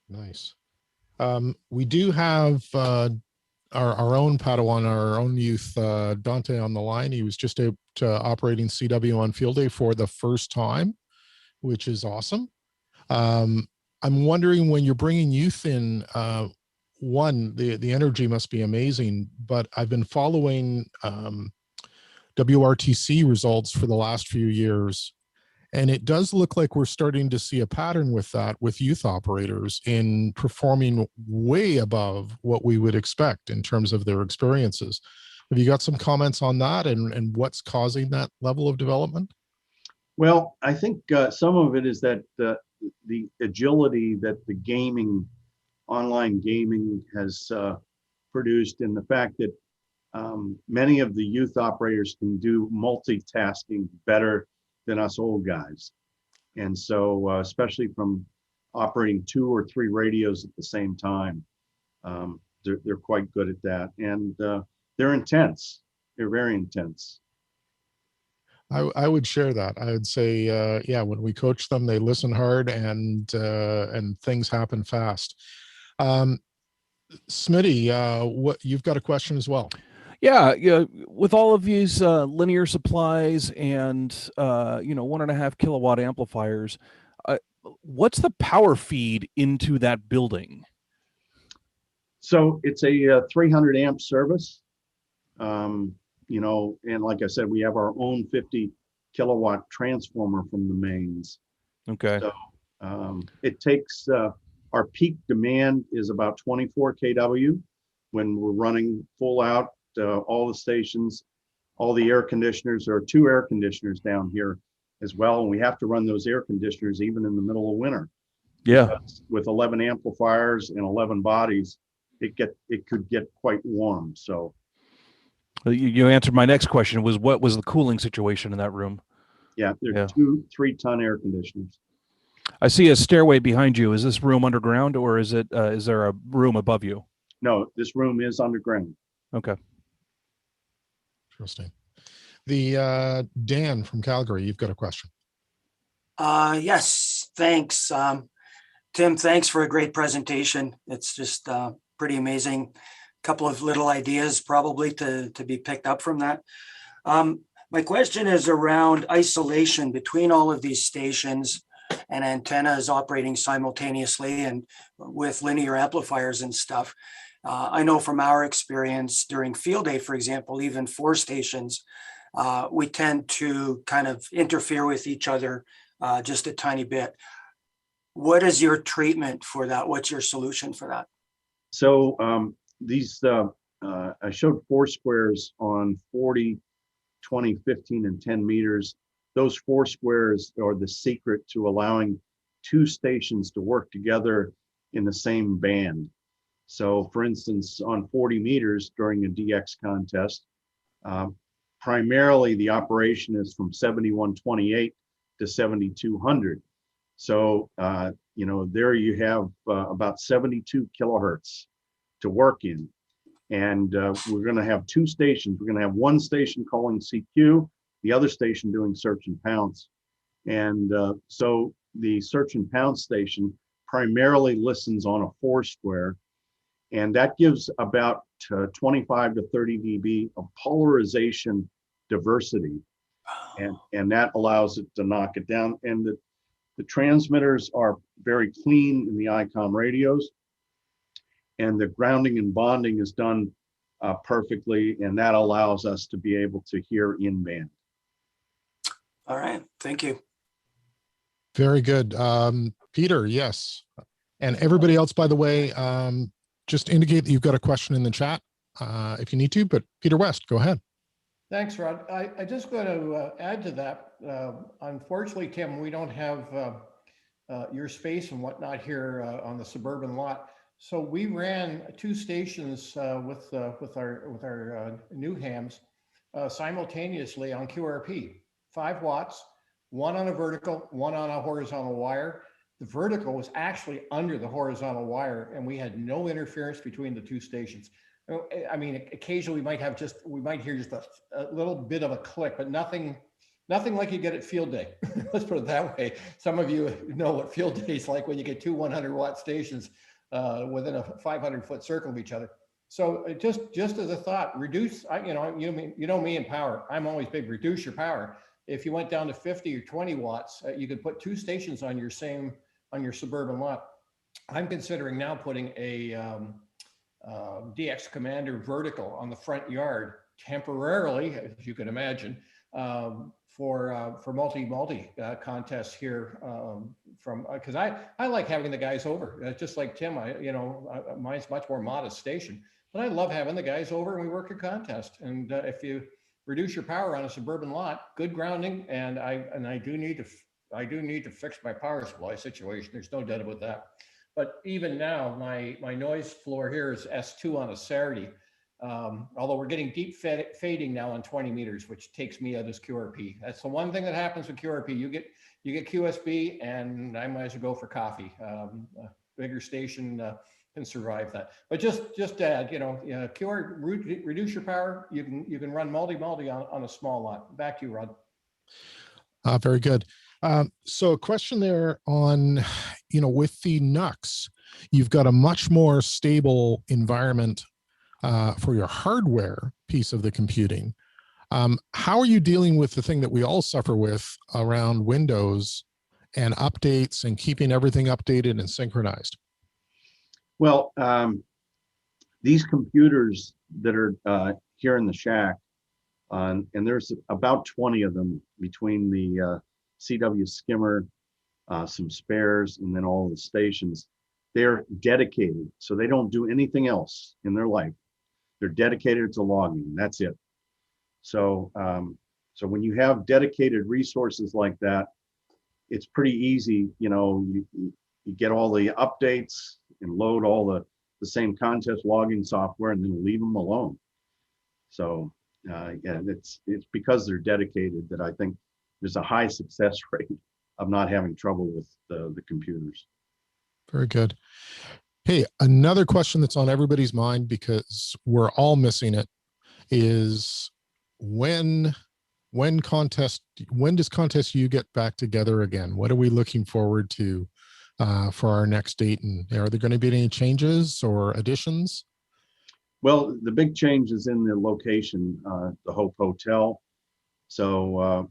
Nice. We do have our own Padawan, our own youth, Dante, on the line. He was just out operating CW on field day for the first time, which is awesome. I'm wondering, when you're bringing youth in, one, the energy must be amazing, but I've been following WRTC results for the last few years, and it does look like we're starting to see a pattern with that, with youth operators in performing way above what we would expect in terms of their experiences. Have you got some comments on that, and what's causing that level of development? Well, I think some of it is that the agility that the online gaming has produced, and the fact that many of the youth operators can do multitasking better than us old guys. And so, especially from operating 2 or 3 radios at the same time, they're quite good at that. And they're intense. They're very intense. I would share that. I would say, yeah, when we coach them, they listen hard, and things happen fast. Smitty, what, you've got a question as well? Yeah, yeah. With all of these linear supplies and 1.5 kilowatt amplifiers, what's the power feed into that building? So it's a 300 amp service. And like I said, we have our own 50 kilowatt transformer from the mains. Okay. So it takes, our peak demand is about 24 kW when we're running full out, all the stations, all the air conditioners. There are 2 air conditioners down here as well. And we have to run those air conditioners even in the middle of winter. Yeah. Because with 11 amplifiers and 11 bodies, it could get quite warm. So you answered my next question, was what was the cooling situation in that room? yeah, there are 2 3-ton air conditioners. I see a stairway behind you. Is this room underground, or is there a room above you? No, this room is underground. Okay. Interesting. The Dan from Calgary, you've got a question. Yes, thanks. Tim, thanks for a great presentation. It's just pretty amazing. Couple of little ideas probably to be picked up from that. My question is around isolation between all of these stations and antennas operating simultaneously and with linear amplifiers and stuff. I know from our experience during field day, for example, even 4 stations, we tend to kind of interfere with each other just a tiny bit. What is your treatment for that? What's your solution for that? So these, I showed 4 squares on 40, 20, 15, and 10 meters. Those 4 squares are the secret to allowing 2 stations to work together in the same band. So for instance, on 40 meters during a DX contest, primarily the operation is from 7128 to 7200. So, there you have about 72 kilohertz to work in. And we're going to have 2 stations. We're going to have one station calling CQ, the other station doing search and pounce. And so the search and pounce station primarily listens on a 4 square. And that gives about 25 to 30 dB of polarization diversity. And that allows it to knock it down. And the transmitters are very clean in the ICOM radios. And the grounding and bonding is done perfectly. And that allows us to be able to hear in band. All right, thank you. Very good. Peter, yes. And everybody else, by the way, just indicate that you've got a question in the chat if you need to, but Peter West, go ahead. Thanks, Rod. I just got to add to that. Unfortunately, Tim, we don't have your space and whatnot here on the suburban lot. So we ran 2 stations with our new hams simultaneously on QRP, 5 watts, one on a vertical, one on a horizontal wire. The vertical was actually under the horizontal wire, and we had no interference between the two stations. I mean, occasionally we might hear just a little bit of a click, but nothing like you get at field day. Let's put it that way. Some of you know what field day is like when you get two 100-watt stations within a 500-foot circle of each other. So just as a thought, reduce. You know me in power. I'm always big. Reduce your power. If you went down to 50 or 20 watts, you could put two stations on your suburban lot. I'm considering now putting a DX Commander vertical on the front yard temporarily, as you can imagine, for multi contests here. Because I like having the guys over, just like Tim. Mine's much more modest station, but I love having the guys over and we work a contest. And if you reduce your power on a suburban lot, good grounding, and I do need to fix my power supply situation. There's no doubt about that. But even now, my noise floor here is S2 on a Saturday. Although we're getting deep fading now on 20 meters, which takes me out as QRP. That's the one thing that happens with QRP. You get QSB, and I might as well go for coffee. A bigger station can survive that. But just add, QR, reduce your power. You can run multi on a small lot. Back to you, Rod. Very good. So a question there on, with the NUCs, you've got a much more stable environment for your hardware piece of the computing. How are you dealing with the thing that we all suffer with around Windows and updates and keeping everything updated and synchronized? Well, these computers that are here in the shack, and there's about 20 of them between the CW skimmer, some spares, and then all the stations. They're dedicated, so they don't do anything else in their life. They're dedicated to logging. That's it. So, so when you have dedicated resources like that, it's pretty easy. You get all the updates and load all the same contest logging software, and then leave them alone. So, yeah, it's because they're dedicated that I think there's a high success rate of not having trouble with the computers. Very good. Hey, another question that's on everybody's mind, because we're all missing it, is when does Contest U get back together again? What are we looking forward to for our next date? And are there going to be any changes or additions? Well, the big change is in the location, the Hope Hotel. So,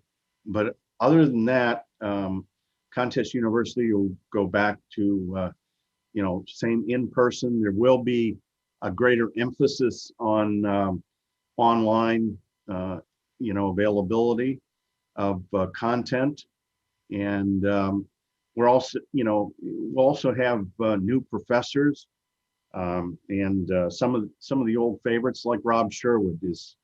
but other than that, Contest University will go back to, same in person. There will be a greater emphasis on online, availability of content. And we're also, we'll also have new professors. And some of the old favorites like Rob Sherwood is,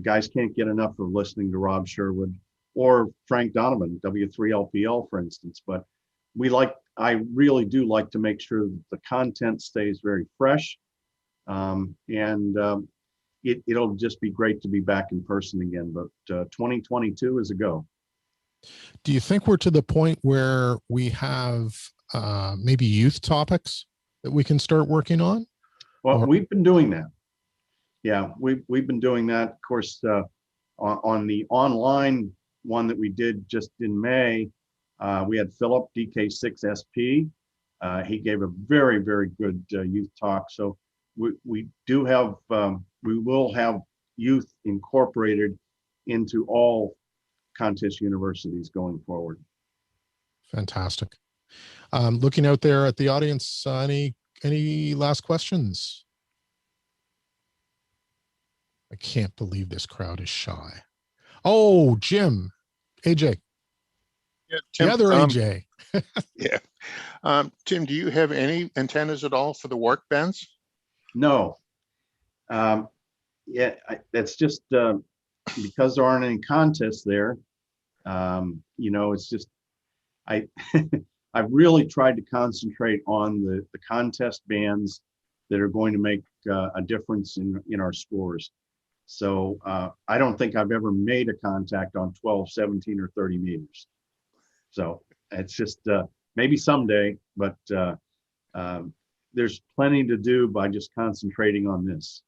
guys can't get enough of listening to Rob Sherwood or Frank Donovan, W3LPL, for instance. But I really do like to make sure that the content stays very fresh. It'll just be great to be back in person again. But 2022 is a go. Do you think we're to the point where we have maybe youth topics that we can start working on? Well, we've been doing that. Yeah, we've been doing that. Of course, on the online one that we did just in May, we had Philip, DK6SP. He gave a very, very good youth talk. So we will have youth incorporated into all Contest universities going forward. Fantastic. Looking out there at the audience, any last questions? I can't believe this crowd is shy. Oh, Jim, AJ. Yeah, Tim, the other AJ. Yeah. Tim, do you have any antennas at all for the work bands? No. That's just because there aren't any contests there. It's just I've really tried to concentrate on the contest bands that are going to make a difference in our scores. So I don't think I've ever made a contact on 12, 17, or 30 meters. So it's just maybe someday, but there's plenty to do by just concentrating on this.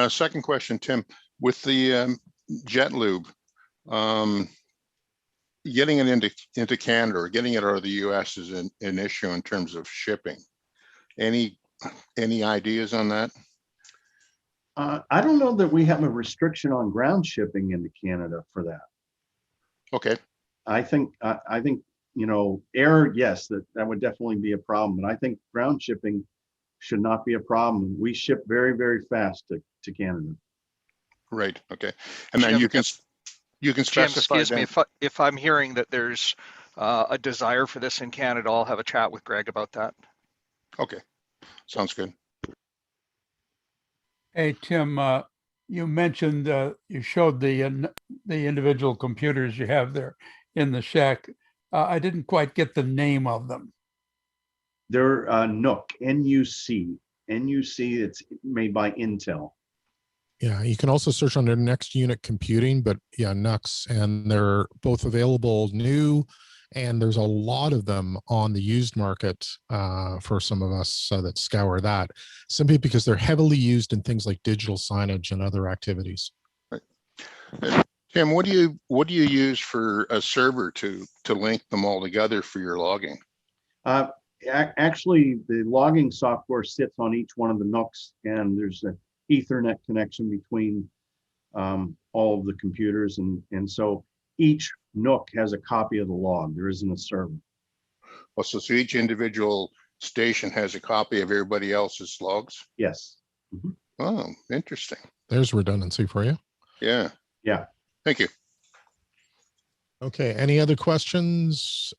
Second question, Tim, with the jet lube, getting it into Canada or getting it out of the US is an issue in terms of shipping. Any ideas on that? I don't know that we have a restriction on ground shipping into Canada for that. Okay. I think you know, air, yes, that would definitely be a problem, but I think ground shipping should not be a problem. We ship very, very fast to Canada. Right. Okay. And then Jim, you can Jim, specify excuse me, then. if I'm hearing that there's a desire for this in Canada, I'll have a chat with Greg about that. Okay. Sounds good. Hey, Tim, you mentioned you showed the individual computers you have there in the shack. I didn't quite get the name of them. They're NUC, N-U-C. N-U-C, it's made by Intel. Yeah, you can also search under Next Unit Computing, but yeah, NUX, and they're both available new, and there's a lot of them on the used market for some of us that scour that, simply because they're heavily used in things like digital signage and other activities. Right. Tim, what do you use for a server to link them all together for your logging? Actually, the logging software sits on each one of the NUCs, and there's an Ethernet connection between all of the computers, and so each NUC has a copy of the log. There isn't a server. Well, so each individual station has a copy of everybody else's logs? Yes. Mm-hmm. Oh, interesting. There's redundancy for you. Yeah. Yeah. Thank you. Okay, any other questions?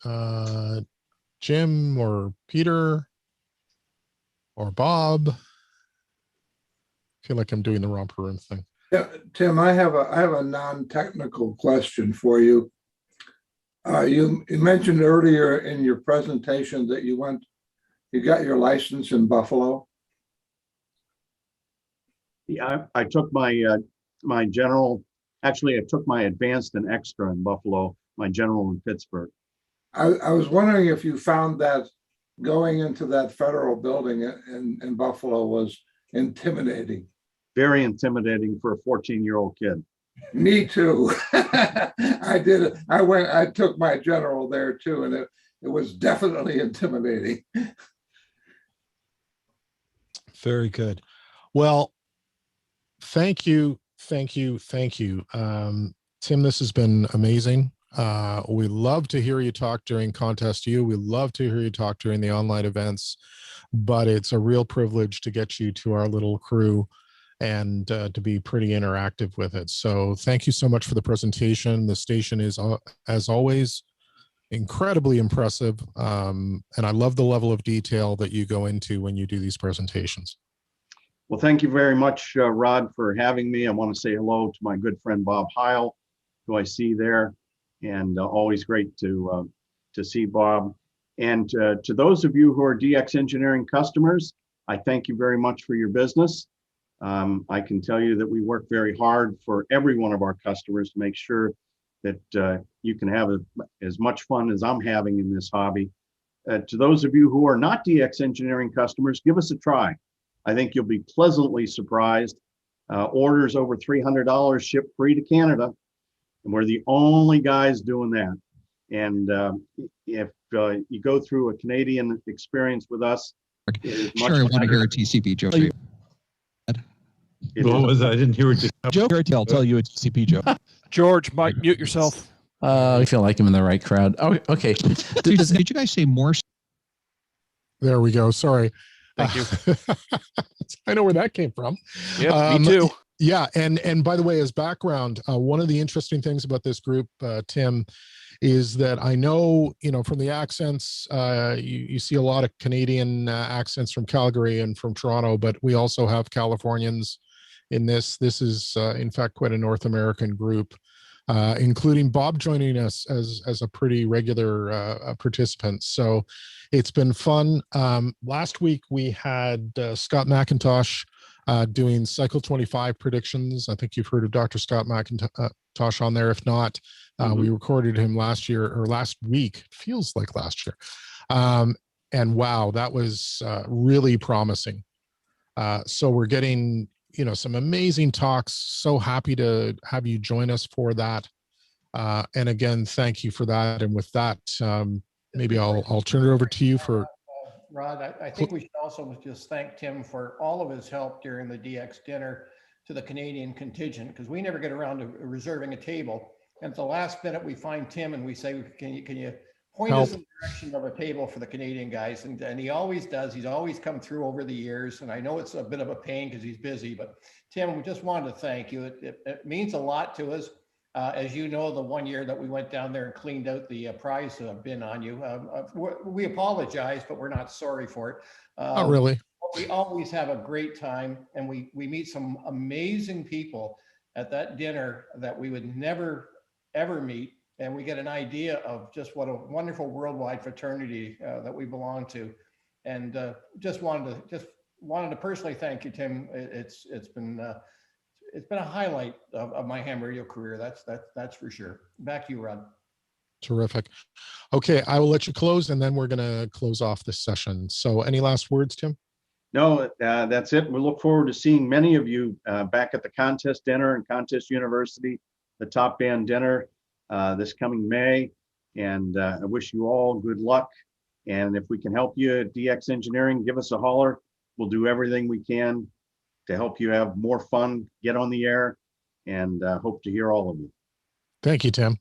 Jim or Peter or Bob? I feel like I'm doing the romper room thing. Yeah, Tim, I have a non-technical question for you. You mentioned earlier in your presentation that you got your license in Buffalo. Yeah, I took my general. Actually, I took my advanced and extra in Buffalo, my general in Pittsburgh. I was wondering if you found that going into that federal building in Buffalo was intimidating. Very intimidating for a 14-year-old kid. Me too. I did it. I took my general there too, and it was definitely intimidating. Very good. Well, thank you. Tim, this has been amazing. We love to hear you talk during Contest U. We love to hear you talk during the online events, but it's a real privilege to get you to our little crew and to be pretty interactive with it. So thank you so much for the presentation. The station is, as always, incredibly impressive. And I love the level of detail that you go into when you do these presentations. Well, thank you very much, Rod, for having me. I want to say hello to my good friend, Bob Heil, who I see there, and always great to see Bob. And to those of you who are DX Engineering customers, I thank you very much for your business. I can tell you that we work very hard for every one of our customers to make sure that you can have as much fun as I'm having in this hobby. To those of you who are not DX Engineering customers, give us a try. I think you'll be pleasantly surprised. Orders over $300 shipped free to Canada, and we're the only guys doing that. And if you go through a Canadian experience with us, sure, I want to hear a TCP joke. What was that? I didn't hear what you said. Joke? I'll tell you a TCP joke. George, mute yourself. I feel like I'm in the right crowd. Oh, okay. Did you guys say more? There we go. Sorry. Thank you. I know where that came from. Yeah, me too. Yeah, and by the way, as background, one of the interesting things about this group, Tim, is that I know, from the accents, you see a lot of Canadian accents from Calgary and from Toronto, but we also have Californians in this. This is, in fact, quite a North American group, including Bob joining us as a pretty regular participant. So it's been fun. Last week we had Scott McIntosh doing cycle 25 predictions. I think you've heard of Dr. Scott McIntosh on there. If not, we recorded him last year or last week. Feels like last year. And wow, that was really promising. So we're getting, some amazing talks. So happy to have you join us for that. And again, thank you for that. And with that, maybe I'll turn it over to you for. Rod, I think we should also just thank Tim for all of his help during the DX dinner to the Canadian contingent, because we never get around to reserving a table. And at the last minute, we find Tim and we say, can you point us in the direction of a table for the Canadian guys? And he always does. He's always come through over the years. And I know it's a bit of a pain because he's busy, but Tim, we just wanted to thank you. It means a lot to us. As you know, the one year that we went down there and cleaned out the prize bin on you, we apologize, but we're not sorry for it. Not really. We always have a great time, and we meet some amazing people at that dinner that we would never, ever meet. And we get an idea of just what a wonderful worldwide fraternity that we belong to. And just wanted to personally thank you, Tim. It's been a highlight of my ham radio career. That's for sure. Back to you, Rod. Terrific. Okay, I will let you close, and then we're going to close off this session. So any last words, Tim? No, that's it. We look forward to seeing many of you back at the contest dinner and Contest University, the Top Band dinner this coming May. And I wish you all good luck. And if we can help you at DX Engineering, give us a holler. We'll do everything we can to help you have more fun, get on the air, and hope to hear all of you. Thank you, Tim.